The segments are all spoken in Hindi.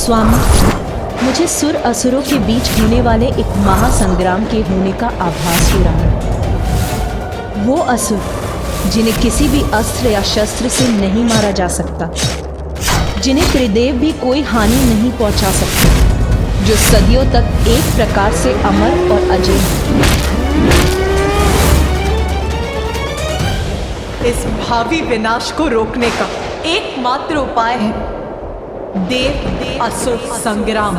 स्वामी, मुझे सुर असुरों के बीच होने वाले एक महासंग्राम के होने का आभास हो रहा है। वो असुर जिन्हें किसी भी अस्त्र या शस्त्र से नहीं मारा जा सकता, जिन्हें त्रिदेव भी कोई हानि नहीं पहुंचा सकते, जो सदियों तक एक प्रकार से अमर और अजय हैं। इस भावी विनाश को रोकने का एकमात्र उपाय है देव असुर संग्राम।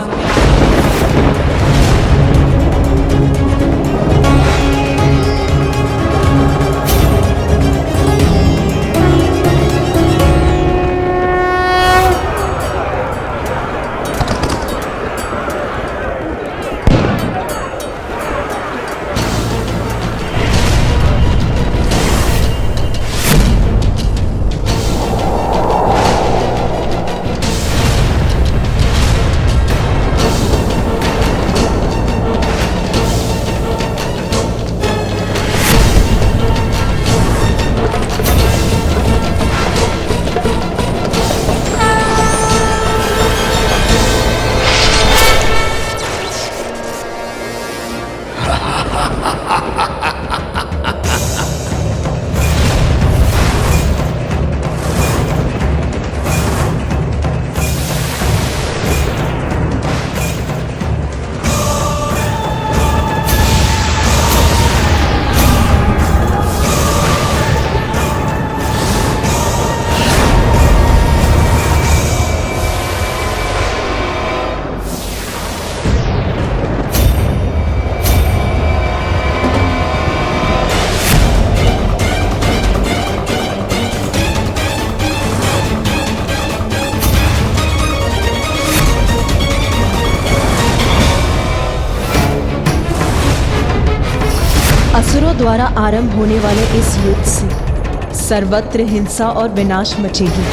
असुरों द्वारा आरंभ होने वाले इस युद्ध से सर्वत्र हिंसा और विनाश मचेगी।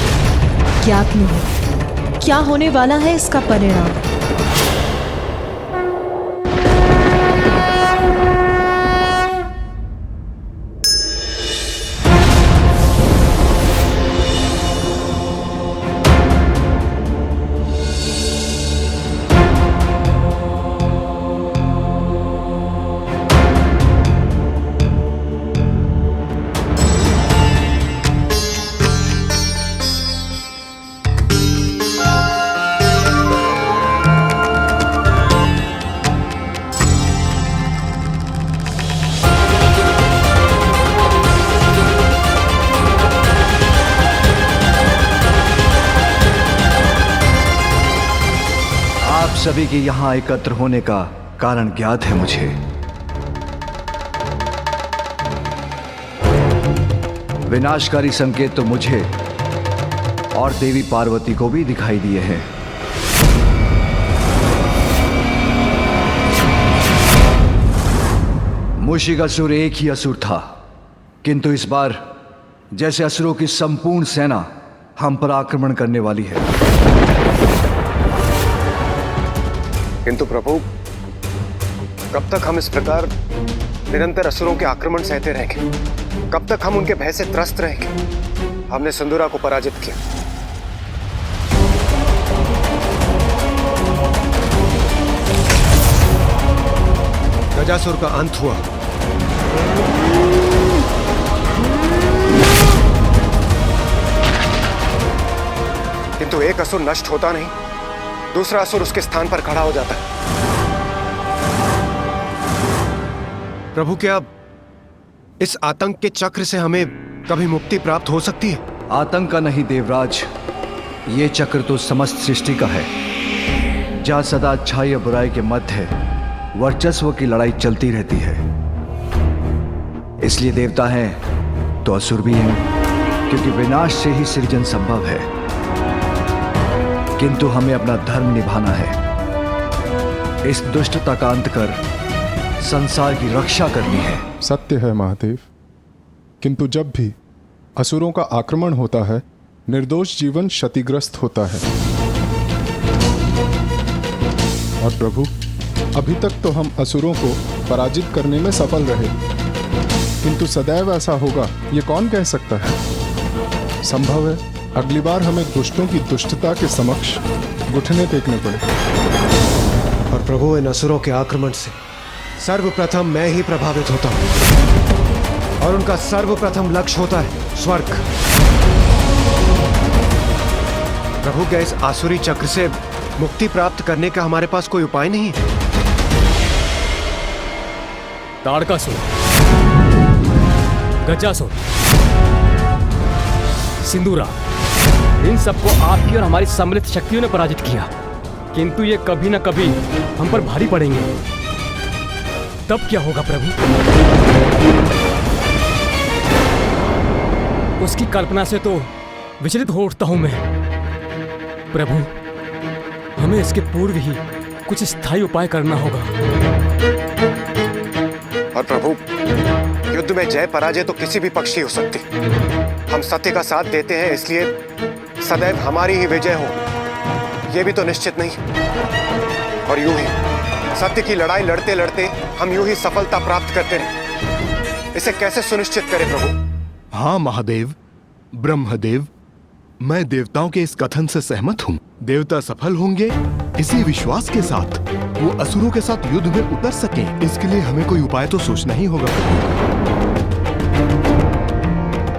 ज्ञात नहीं क्या होने वाला है इसका परिणाम। सभी के यहाँ एकत्र होने का कारण ज्ञात है मुझे। विनाशकारी संकेत तो मुझे और देवी पार्वती को भी दिखाई दिए हैं। मूषिक असुर एक ही असुर था, किंतु इस बार जैसे असुरों की संपूर्ण सेना हम पर आक्रमण करने वाली है। किंतु प्रभु, कब तक हम इस प्रकार निरंतर असुरों के आक्रमण सहते रहेंगे? कब तक हम उनके भय से त्रस्त रहेंगे? हमने सिंदूरा को पराजित किया, गजासुर का अंत हुआ, किंतु एक असुर नष्ट होता नहीं, दूसरा असुर उसके स्थान पर खड़ा हो जाता है। प्रभु, क्या इस आतंक के चक्र से हमें कभी मुक्ति प्राप्त हो सकती है? आतंक का नहीं देवराज, ये चक्र तो समस्त सृष्टि का है, जहां सदा अच्छाई और बुराई के मध्य वर्चस्व की लड़ाई चलती रहती है। इसलिए देवता हैं तो असुर भी हैं, क्योंकि विनाश से ही सृजन संभव है। किंतु हमें अपना धर्म निभाना है, इस दुष्टता का अंत कर संसार की रक्षा करनी है। सत्य है महादेव, किंतु जब भी असुरों का आक्रमण होता है, निर्दोष जीवन क्षतिग्रस्त होता है। और प्रभु, अभी तक तो हम असुरों को पराजित करने में सफल रहे, किंतु सदैव ऐसा होगा ये कौन कह सकता है? संभव है अगली बार हमें दुष्टों की दुष्टता के समक्ष घुटने टेकने पड़े। और प्रभु, इन असुरों के आक्रमण से सर्वप्रथम मैं ही प्रभावित होता हूं, और उनका सर्वप्रथम लक्ष्य होता है स्वर्ग। प्रभु, क्या इस आसुरी चक्र से मुक्ति प्राप्त करने का हमारे पास कोई उपाय नहीं है? ताड़कासुर, गजासुर, सिंदूरा, इन सबको आपकी और हमारी सम्मिलित शक्तियों ने पराजित किया, किंतु ये कभी न कभी हम पर भारी पड़ेंगे। तब क्या होगा प्रभु? उसकी कल्पना से तो विचलित हो उठता हूं मैं। प्रभु, हमें इसके पूर्व ही कुछ स्थायी उपाय करना होगा। और प्रभु, युद्ध में जय पराजय तो किसी भी पक्ष की हो सकती। हम सत्य का साथ देते हैं, इसलिए सदैव हमारी ही विजय हो, यह भी तो निश्चित नहीं। और यूं ही सत्य की लड़ाई लड़ते लड़ते हम यूं ही सफलता प्राप्त करते रहे, इसे कैसे सुनिश्चित करें प्रभु? हाँ महादेव, ब्रह्मदेव, मैं देवताओं के इस कथन से सहमत हूँ। देवता सफल होंगे इसी विश्वास के साथ वो असुरों के साथ युद्ध में उतर सकें। इसके लिए हमें कोई उपाय तो सोचना ही होगा प्रभु।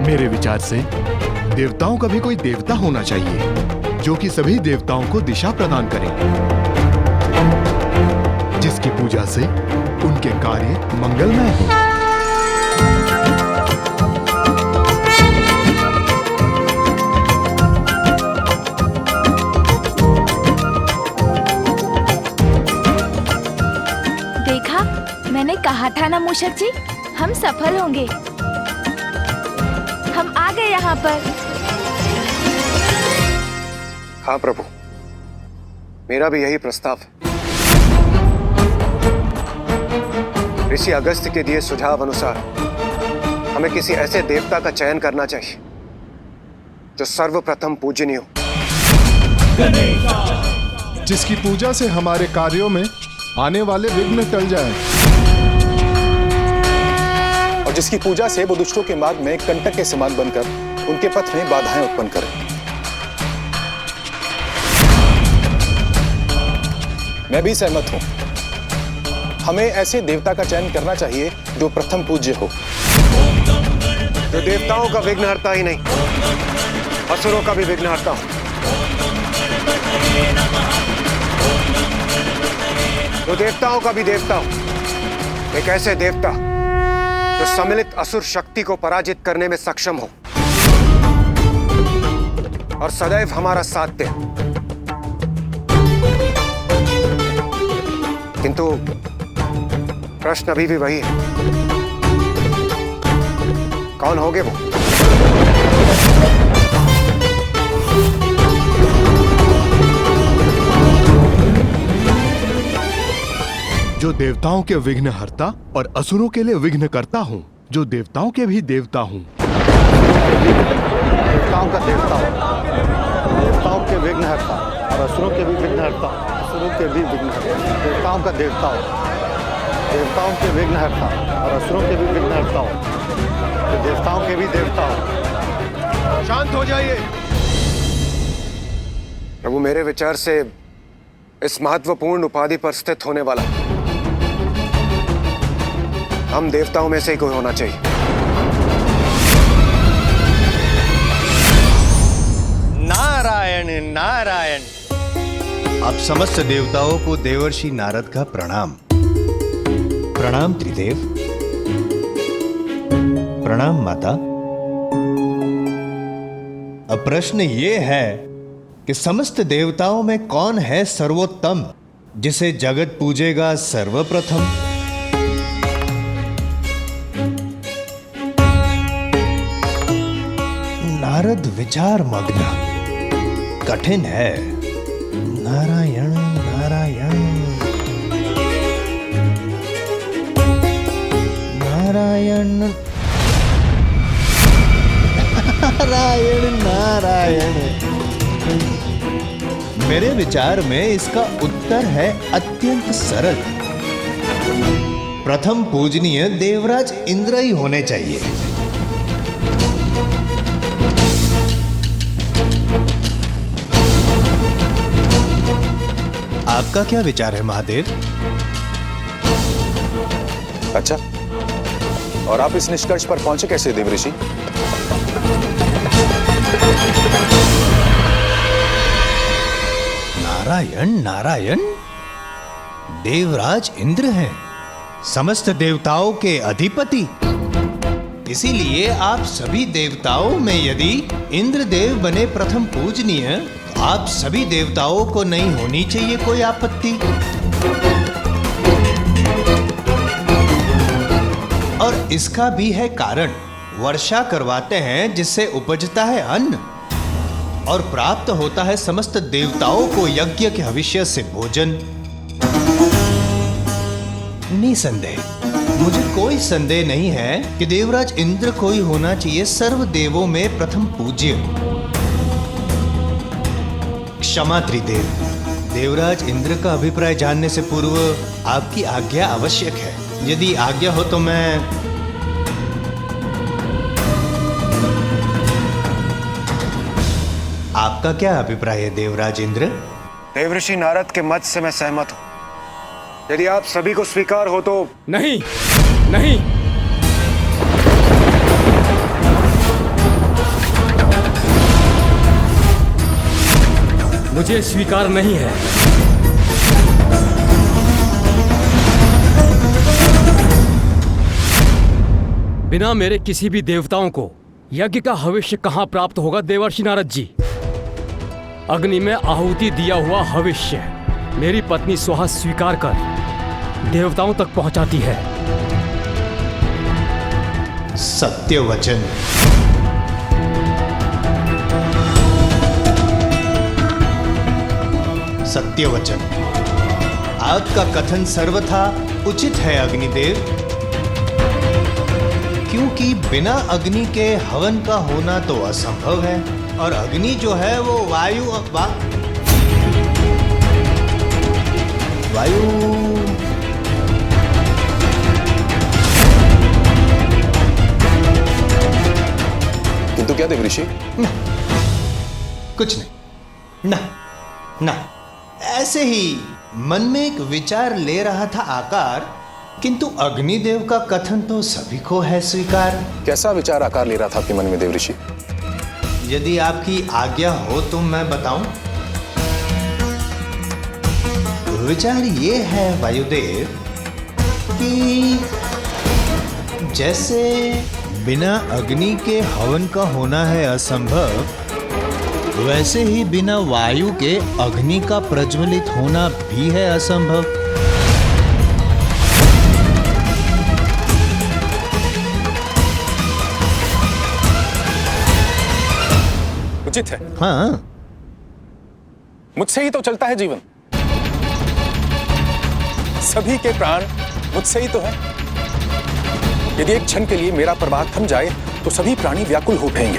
मेरे विचार से देवताओं का भी कोई देवता होना चाहिए जो कि सभी देवताओं को दिशा प्रदान करे, जिसकी पूजा से उनके कार्य मंगलमय हो। देखा, मैंने कहा था ना मूषक जी, हम सफल होंगे। हम आ गए यहाँ पर। हाँ प्रभु, मेरा भी यही प्रस्ताव है। ऋषि अगस्त्य के दिए सुझाव अनुसार हमें किसी ऐसे देवता का चयन करना चाहिए जो सर्वप्रथम पूजनीय हो, जिसकी पूजा से हमारे कार्यों में आने वाले विघ्न टल जाएं। और जिसकी पूजा से वो दुष्टों के मार्ग में कंटक के समान बनकर उनके पथ में बाधाएं उत्पन्न करे। मैं भी सहमत हूं। हमें ऐसे देवता का चयन करना चाहिए जो प्रथम पूज्य हो, जो देवताओं का विघ्नहर्ता ही नहीं, असुरों का भी विघ्नहर्ता हो। जो देवताओं का भी देवता हो, एक ऐसे देवता जो सम्मिलित असुर शक्ति को पराजित करने में सक्षम हो और सदैव हमारा साथ दे। किंतु प्रश्न अभी भी वही है, कौन होंगे वो? जो देवताओं के विघ्नहर्ता और असुरों के लिए विघ्नकर्ता हूँ, जो देवताओं के भी देवता हूँ। देवताओं का देवता हो, देवताओं के विघ्नहर्ता और असुरों के भी विघ्नहर्ता, असुरों के भी विघ्नहर्ता। देवताओं का देवता हो, देवताओं के विघ्नहर्ता और असुरों के भी विघ्नहर्ता हो, तो देवताओं के भी देवता हो। शांत हो जाइए प्रभु। मेरे विचार से इस महत्वपूर्ण उपाधि पर स्थित होने वाला हम देवताओं में से ही कोई होना चाहिए। नारायण नारायण। आप समस्त देवताओं को देवर्षि नारद का प्रणाम। प्रणाम त्रिदेव। प्रणाम माता। अब प्रश्न ये है कि समस्त देवताओं में कौन है सर्वोत्तम, जिसे जगत पूजेगा सर्वप्रथम? नारद विचार मग्न। कठिन है। नारायण नारायण नारायण नारायण नारायण। मेरे विचार में इसका उत्तर है अत्यंत सरल। प्रथम पूजनीय देवराज इंद्र ही होने चाहिए। आपका क्या विचार है महादेव? अच्छा, और आप इस निष्कर्ष पर पहुंचे कैसे देवऋषि? नारायण नारायण, देवराज इंद्र हैं, समस्त देवताओं के अधिपति। इसीलिए आप सभी देवताओं में यदि इंद्रदेव बने प्रथम पूजनीय, तो आप सभी देवताओं को नहीं होनी चाहिए कोई आपत्ति। और इसका भी है कारण। वर्षा करवाते हैं जिससे उपजता है अन्न और प्राप्त होता है समस्त देवताओं को यज्ञ के भविष्य से भोजन। निसंदेह, मुझे कोई संदेह नहीं है कि देवराज इंद्र को ही होना चाहिए सर्व देवों में प्रथम पूज्य। क्षमा त्रिदेव, देवराज इंद्र का अभिप्राय जानने से पूर्व आपकी आज्ञा आवश्यक है। यदि आज्ञा हो तो मैं आपका क्या अभिप्राय है देवराज इंद्र? देवऋषि नारद के मत से मैं सहमत हूं। यदि आप सभी को स्वीकार हो तो। नहीं नहीं, मुझे स्वीकार नहीं है। बिना मेरे किसी भी देवताओं को यज्ञ का हविष्य कहां प्राप्त होगा देवर्षि नारद जी? अग्नि में आहुति दिया हुआ हविष्य मेरी पत्नी सुहा स्वीकार कर देवताओं तक पहुंचाती है। सत्य वचन। सत्य वचन, आपका कथन सर्वथा उचित है अग्निदेव, क्योंकि बिना अग्नि के हवन का होना तो असंभव है। और अग्नि जो है वो वायु किंतु क्या देवऋषि? कुछ नहीं, ना ऐसे ही मन में एक विचार ले रहा था आकार, किंतु अग्निदेव का कथन तो सभी को है स्वीकार। कैसा विचार आकार ले रहा था आपके मन में देवऋषि? यदि आपकी आज्ञा हो तो मैं बताऊं। विचार ये है वायुदेव कि जैसे बिना अग्नि के हवन का होना है असंभव, वैसे ही बिना वायु के अग्नि का प्रज्वलित होना भी है असंभव। उचित है। हाँ, मुझसे ही तो चलता है जीवन, सभी के प्राण मुझसे ही तो है। यदि एक क्षण के लिए मेरा प्रवाह थम जाए तो सभी प्राणी व्याकुल हो उठेंगे,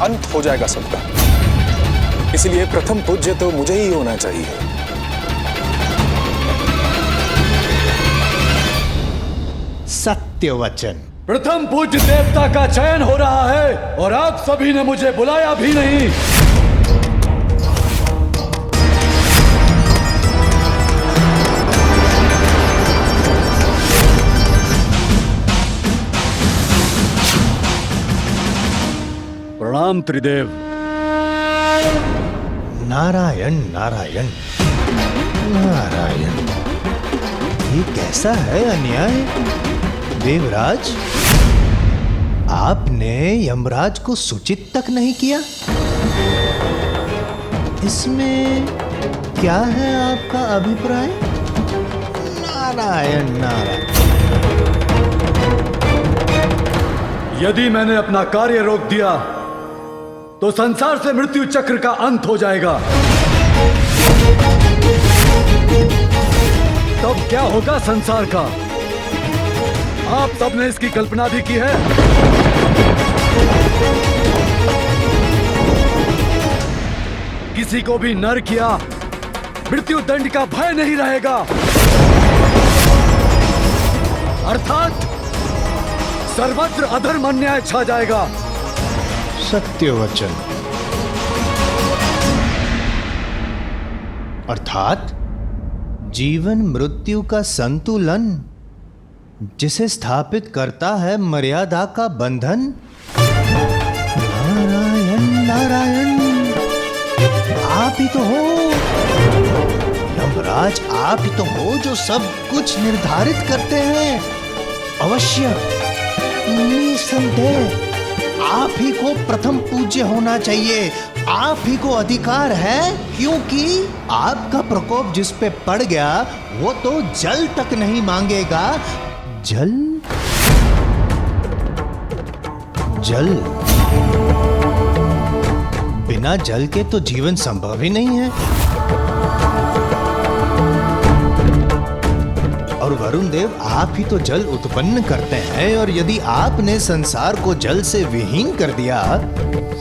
अंत हो जाएगा सबका। इसलिए प्रथम पूज्य तो मुझे ही होना चाहिए। सत्य वचन। प्रथम पूज्य देवता का चयन हो रहा है और आप सभी ने मुझे बुलाया भी नहीं। प्रणाम त्रिदेव। नारायण नारायण नारायण, ये कैसा है अन्याय देवराज? आपने यमराज को सूचित तक नहीं किया। इसमें क्या है आपका अभिप्राय? नारायण नारायण। यदि मैंने अपना कार्य रोक दिया तो संसार से मृत्यु चक्र का अंत हो जाएगा। तब क्या होगा संसार का? आप सबने इसकी कल्पना भी की है। किसी को भी नरक या मृत्यु दंड का भय नहीं रहेगा, अर्थात सर्वत्र अधर्म अन्याय छा जाएगा। सत्य वचन। अर्थात जीवन मृत्यु का संतुलन, जिसे स्थापित करता है मर्यादा का बंधन। नारायण नारायण, आप ही तो हो यमराज, आप ही तो हो जो सब कुछ निर्धारित करते हैं। अवश्य, निसंदेह आप ही को प्रथम पूज्य होना चाहिए, आप ही को अधिकार है, क्योंकि आपका प्रकोप जिस पे पड़ गया वो तो जल तक नहीं मांगेगा। जल जल, बिना जल के तो जीवन संभव ही नहीं है। और वरुण देव, आप ही तो जल उत्पन्न करते हैं, और यदि आपने संसार को जल से विहीन कर दिया,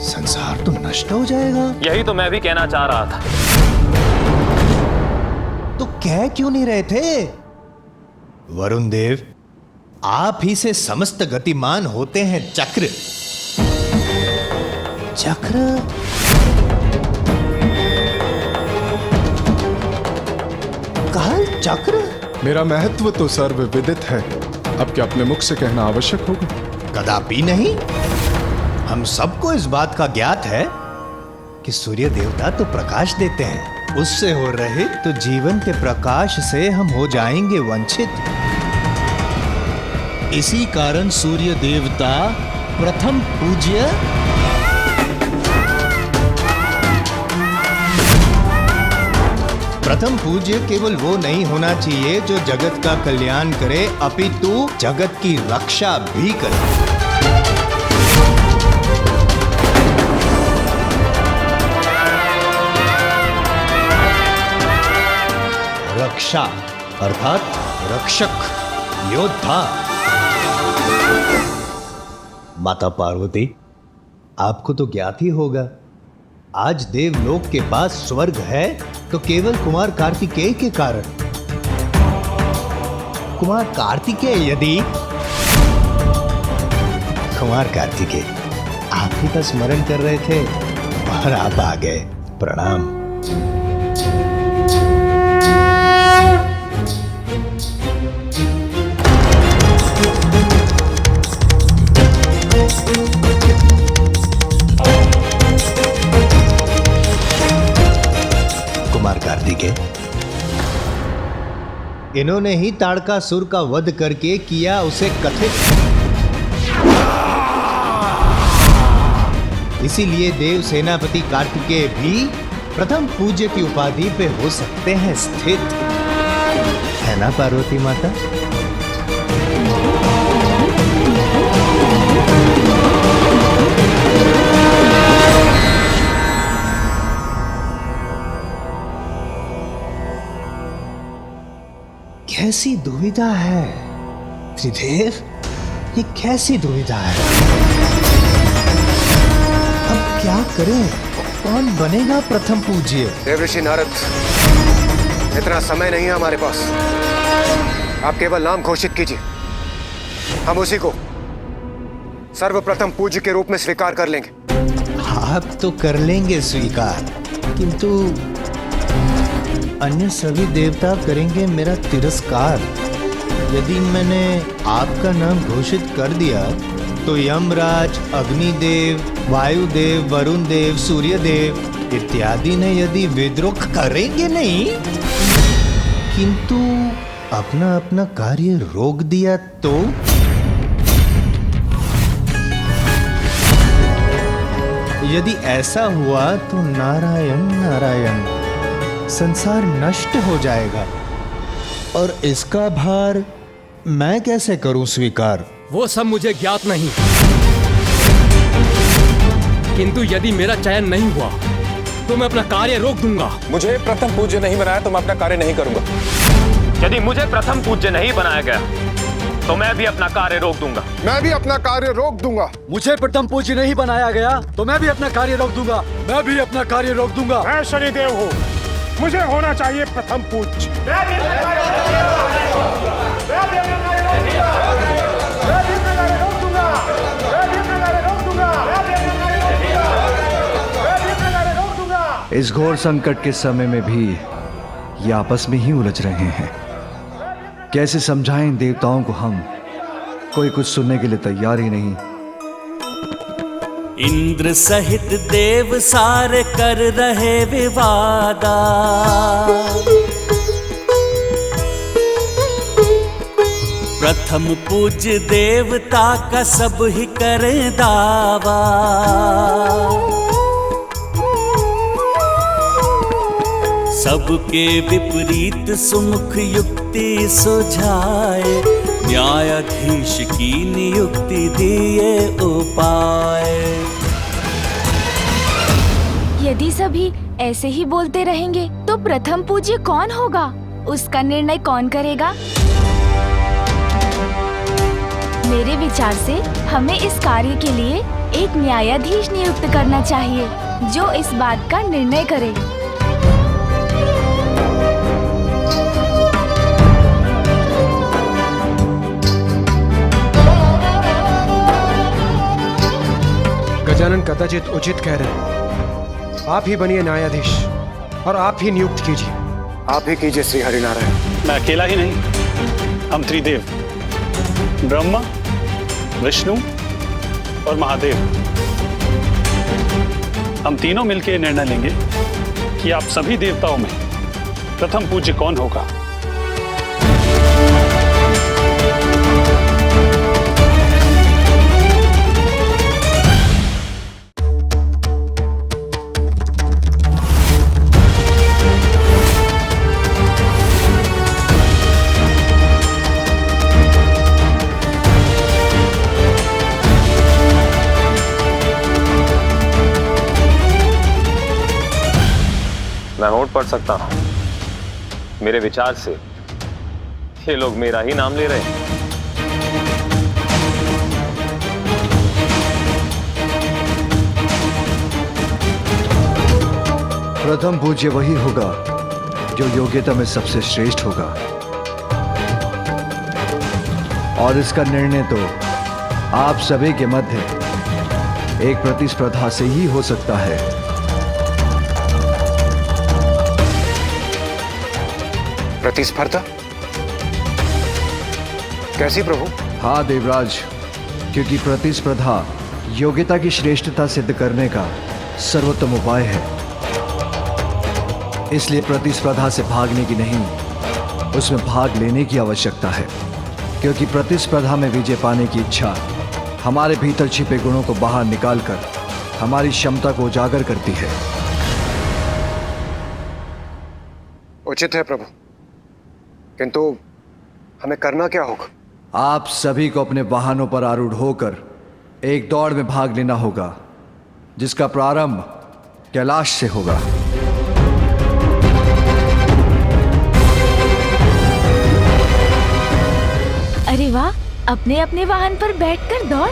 संसार तो नष्ट हो जाएगा। यही तो मैं भी कहना चाह रहा था। तो कह क्यों नहीं रहे थे? वरुण देव, आप ही से समस्त गतिमान होते हैं चक्र। चक्र, काल चक्र? मेरा महत्व तो सर्वविदित है, अब क्या अपने मुख से कहना आवश्यक होगा? कदापि नहीं। हम सबको इस बात का ज्ञात है कि सूर्य देवता तो प्रकाश देते हैं, उससे हो रहे तो जीवन के प्रकाश से हम हो जाएंगे वंचित। इसी कारण सूर्य देवता प्रथम पूज्य, प्रथम पूज्य केवल वो नहीं होना चाहिए जो जगत का कल्याण करे, अपितु जगत की रक्षा भी करे। रक्षा अर्थात रक्षक, योद्धा। माता पार्वती, आपको तो ज्ञात ही होगा, आज देवलोक के पास स्वर्ग है तो केवल कुमार कार्तिकेय के कारण। कुमार कार्तिकेय यदि, कुमार कार्तिकेय आप ही का स्मरण कर रहे थे और आप आ गए। प्रणाम। कार्तिकेय, इन्होंने ही ताड़कासुर का वध करके किया उसे कथित, इसीलिए देव सेनापति कार्तिकेय भी प्रथम पूज्य की उपाधि पे हो सकते हैं स्थित, है ना पार्वती माता? कैसी दुविधा है त्रिदेव, ये कैसी दुविधा है? अब क्या करें? कौन बनेगा प्रथम पूज्य? देवऋषि नारद, इतना समय नहीं है हमारे पास, आप केवल नाम घोषित कीजिए, हम उसी को सर्वप्रथम पूज्य के रूप में स्वीकार कर लेंगे। आप तो कर लेंगे स्वीकार, किंतु अन्य सभी देवता करेंगे मेरा तिरस्कार। यदि मैंने आपका नाम घोषित कर दिया तो यमराज, अग्निदेव, वायुदेव, वरुण देव, सूर्यदेव इत्यादि ने यदि विद्रोह करेंगे नहीं, किंतु अपना अपना कार्य रोक दिया तो? यदि ऐसा हुआ तो नारायण नारायण, संसार नष्ट हो जाएगा, और इसका भार मैं कैसे करूं स्वीकार? वो सब मुझे ज्ञात नहीं, किंतु यदि मेरा चयन नहीं हुआ तो मैं अपना कार्य रोक दूंगा। मुझे प्रथम पूज्य नहीं बनाया तो मैं अपना कार्य नहीं करूंगा। यदि मुझे प्रथम पूज्य नहीं बनाया गया तो मैं भी अपना कार्य रोक दूंगा। मैं भी अपना कार्य रोक दूंगा। मुझे प्रथम पूज्य नहीं बनाया गया तो मैं भी अपना कार्य रोक दूंगा। मैं भी अपना कार्य रोक दूंगा। मैं शनिदेव हूँ, मुझे होना चाहिए प्रथम पूज्य। इस घोर संकट के समय में भी ये आपस में ही उलझ रहे हैं। कैसे समझाएं देवताओं को हम? कोई कुछ सुनने के लिए तैयार ही नहीं। इंद्र सहित देव सारे कर रहे विवादा, प्रथम पूज्य देवता का सब ही करे दावा। सबके विपरीत सुमुख युक्ति सुझाए, न्यायाधीश की नियुक्ति दिए उपाय। यदि सभी ऐसे ही बोलते रहेंगे तो प्रथम पूज्य कौन होगा? उसका निर्णय कौन करेगा? मेरे विचार से हमें इस कार्य के लिए एक न्यायाधीश नियुक्त करना चाहिए जो इस बात का निर्णय करे। गजानन कदाचित उचित कह रहे हैं। आप ही बनिए न्यायाधीश और आप ही नियुक्त कीजिए। आप ही कीजिए श्री हरिनारायण। मैं अकेला ही नहीं, हम त्रिदेव ब्रह्मा, विष्णु और महादेव, हम तीनों मिलकर निर्णय लेंगे कि आप सभी देवताओं में प्रथम पूज्य कौन होगा। मैं होठ पढ़ सकता हूं। मेरे विचार से ये लोग मेरा ही नाम ले रहे हैं। प्रथम पूज्य वही होगा जो योग्यता में सबसे श्रेष्ठ होगा, और इसका निर्णय तो आप सभी के मध्य एक प्रतिस्पर्धा से ही हो सकता है। प्रतिस्पर्धा? कैसी प्रभु? हाँ देवराज, क्योंकि प्रतिस्पर्धा योग्यता की श्रेष्ठता सिद्ध करने का सर्वोत्तम उपाय है। इसलिए प्रतिस्पर्धा से भागने की नहीं, उसमें भाग लेने की आवश्यकता है, क्योंकि प्रतिस्पर्धा में विजय पाने की इच्छा हमारे भीतर छिपे गुणों को बाहर निकालकर हमारी क्षमता को उजागर करती है। उचित है प्रभु, किंतु हमें करना क्या होगा? आप सभी को अपने वाहनों पर आरूढ़ होकर एक दौड़ में भाग लेना होगा, जिसका प्रारंभ कैलाश से होगा। अरे वाह, अपने अपने वाहन पर बैठकर दौड़।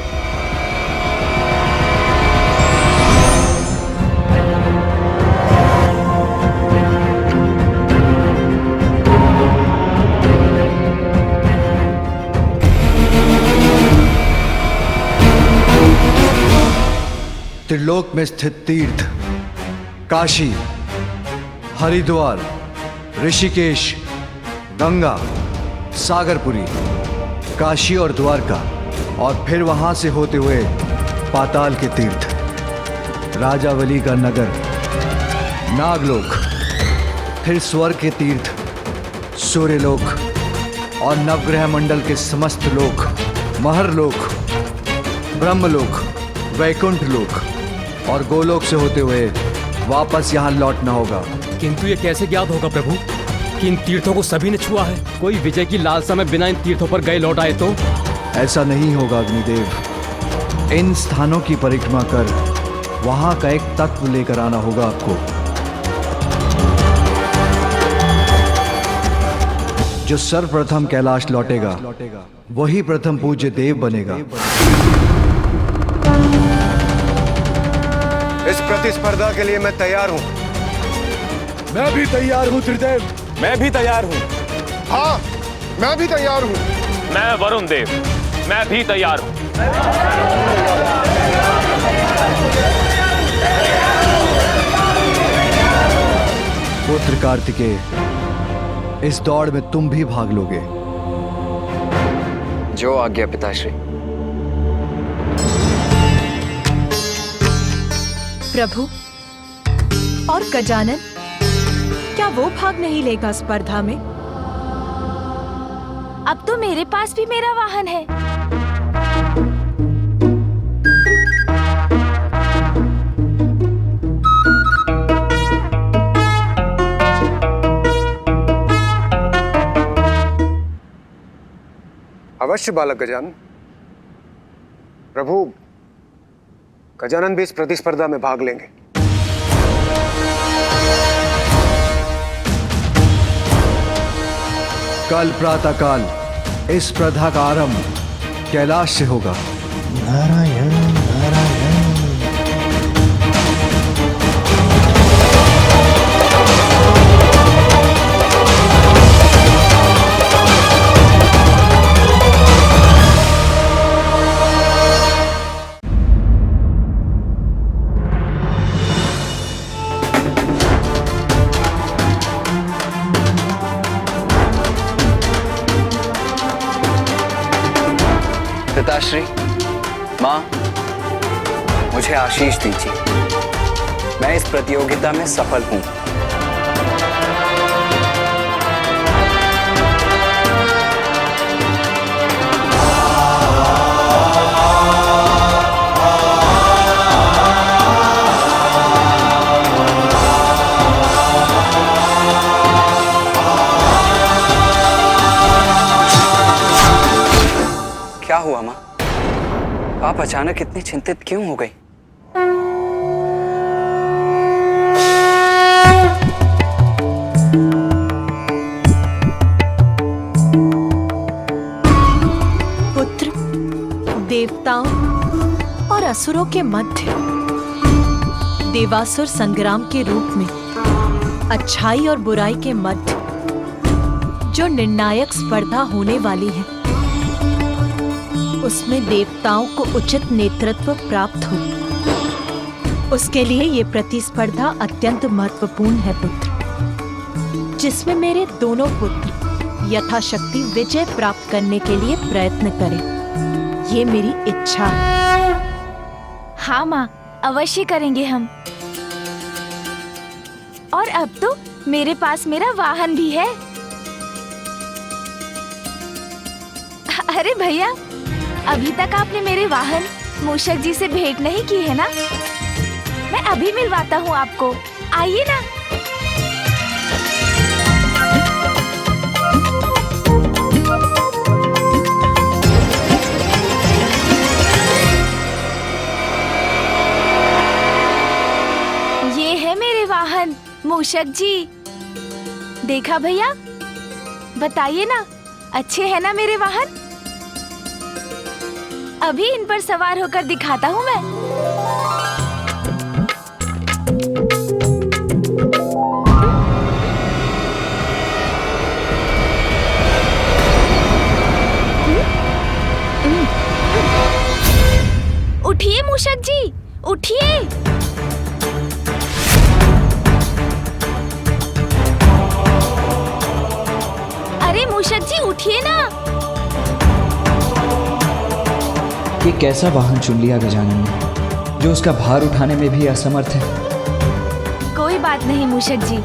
त्रिलोक में स्थित तीर्थ काशी, हरिद्वार, ऋषिकेश, गंगा, सागरपुरी, काशी और द्वारका, और फिर वहां से होते हुए पाताल के तीर्थ, राजावली का नगर, नागलोक, फिर स्वर्ग के तीर्थ, सूर्यलोक और नवग्रह मंडल के समस्त लोक, महरलोक, ब्रह्मलोक, वैकुंठ लोक और गोलोक से होते हुए वापस यहाँ लौटना होगा। किंतु ये कैसे ज्ञात होगा प्रभु कि इन तीर्थों को सभी ने छुआ है? कोई विजय की लालसा में बिना इन तीर्थों पर गए लौट आए तो? ऐसा नहीं होगा अग्निदेव। इन स्थानों की परिक्रमा कर वहां का एक तत्व लेकर आना होगा आपको, जो सर्वप्रथम कैलाश लौटेगा वही प्रथम पूज्य देव बनेगा। इस प्रतिस्पर्धा के लिए मैं तैयार हूं। मैं भी तैयार हूं त्रिदेव। मैं भी तैयार हूं। हाँ, मैं भी तैयार हूं। मैं वरुण देव, मैं भी तैयार हूं। पुत्र कार्तिकेय, इस दौड़ में तुम भी भाग लोगे। जो आज्ञा पिताश्री। प्रभु और गजानन, क्या वो भाग नहीं लेगा स्पर्धा में? अब तो मेरे पास भी मेरा वाहन है। अवश्य बालक गजानन। प्रभु, गजानन भी इस प्रतिस्पर्धा में भाग लेंगे। कल प्रातःकाल इस स्पर्धा का आरंभ कैलाश से होगा। नारायण नारायण। पिताश्री, माँ, मुझे आशीष दीजिए। मैं इस प्रतियोगिता में सफल हूँ। क्या हुआ माँ? आप अचानक इतनी चिंतित क्यों हो गई? पुत्र, देवताओं और असुरों के मध्य देवासुर संग्राम के रूप में अच्छाई और बुराई के मध्य जो निर्णायक स्पर्धा होने वाली है, उसमें देवताओं को उचित नेतृत्व प्राप्त हो, उसके लिए ये प्रतिस्पर्धा अत्यंत महत्वपूर्ण है पुत्र, जिसमें मेरे दोनों पुत्र यथाशक्ति विजय प्राप्त करने के लिए प्रयत्न करें। ये मेरी इच्छा है। हाँ माँ, अवश्य करेंगे हम। और अब तो मेरे पास मेरा वाहन भी है। अरे भैया, अभी तक आपने मेरे वाहन मूषक जी से भेंट नहीं की है ना? मैं अभी मिलवाता हूँ आपको, आइए ना। ये है मेरे वाहन मूषक जी। देखा भैया? बताइए ना, अच्छे है ना मेरे वाहन? अभी इन पर सवार होकर दिखाता हूँ मैं। उठिए मूषक जी, उठिए। अरे मूषक जी, उठिए ना। ये कैसा वाहन चुन लिया गजानन ने, जो उसका भार उठाने में भी असमर्थ है। कोई बात नहीं मूषक जी,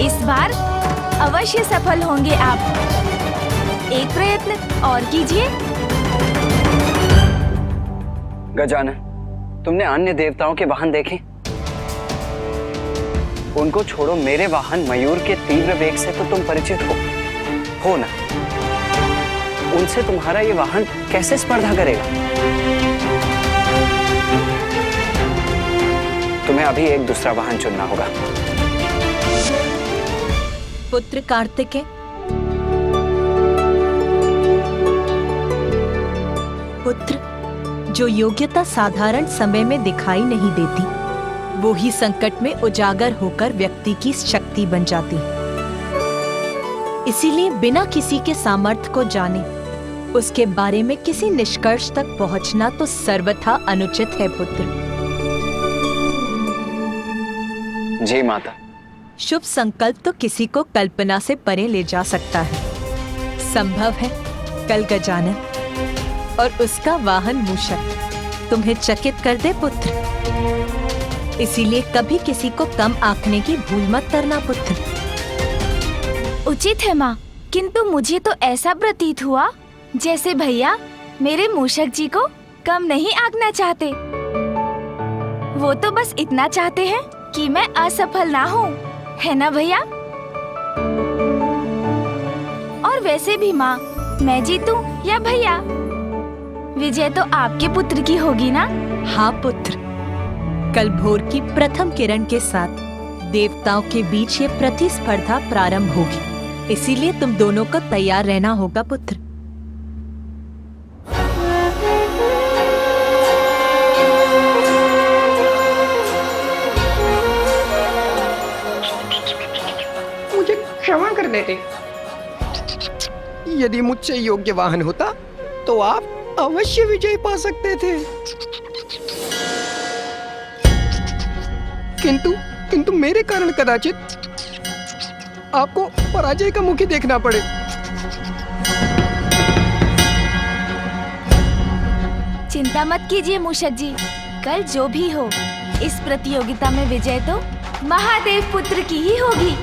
इस बार अवश्य सफल होंगे आप। एक प्रयत्न और कीजिए। गजानन, तुमने अन्य देवताओं के वाहन देखे? उनको छोड़ो, मेरे वाहन मयूर के तीव्र वेग से तो तुम परिचित हो ना? उनसे तुम्हारा ये वाहन कैसे स्पर्धा करेगा? तुम्हें अभी एक दूसरा वाहन चुनना होगा। पुत्र कार्तिकेय, पुत्र, जो योग्यता साधारण समय में दिखाई नहीं देती, वो ही संकट में उजागर होकर व्यक्ति की शक्ति बन जाती। इसीलिए बिना किसी के सामर्थ्य को जाने उसके बारे में किसी निष्कर्ष तक पहुंचना तो सर्वथा अनुचित है पुत्र। जी माता, शुभ संकल्प तो किसी को कल्पना से परे ले जा सकता है। संभव है कल गजानन और उसका वाहन मूषक तुम्हें चकित कर दे पुत्र। इसीलिए कभी किसी को कम आंकने की भूल मत करना पुत्र। उचित है माँ, किंतु मुझे तो ऐसा प्रतीत हुआ जैसे भैया मेरे मूषक जी को कम नहीं आंकना चाहते। वो तो बस इतना चाहते हैं कि मैं असफल ना हूँ, है ना भैया? और वैसे भी माँ, मैं जीतूं या भैया, विजय तो आपके पुत्र की होगी ना? हाँ पुत्र, कल भोर की प्रथम किरण के साथ देवताओं के बीच ये प्रतिस्पर्धा प्रारंभ होगी। इसीलिए तुम दोनों को तैयार रहना होगा पुत्र। मुझे क्षमा कर देते। यदि मुझसे योग्य वाहन होता तो आप अवश्य विजय पा सकते थे, किंतु मेरे कारण कदाचित आपको पराजय का मुख ही देखना पड़े। चिंता मत कीजिए मूषक जी, कल जो भी हो इस प्रतियोगिता में विजय तो महादेव पुत्र की ही होगी।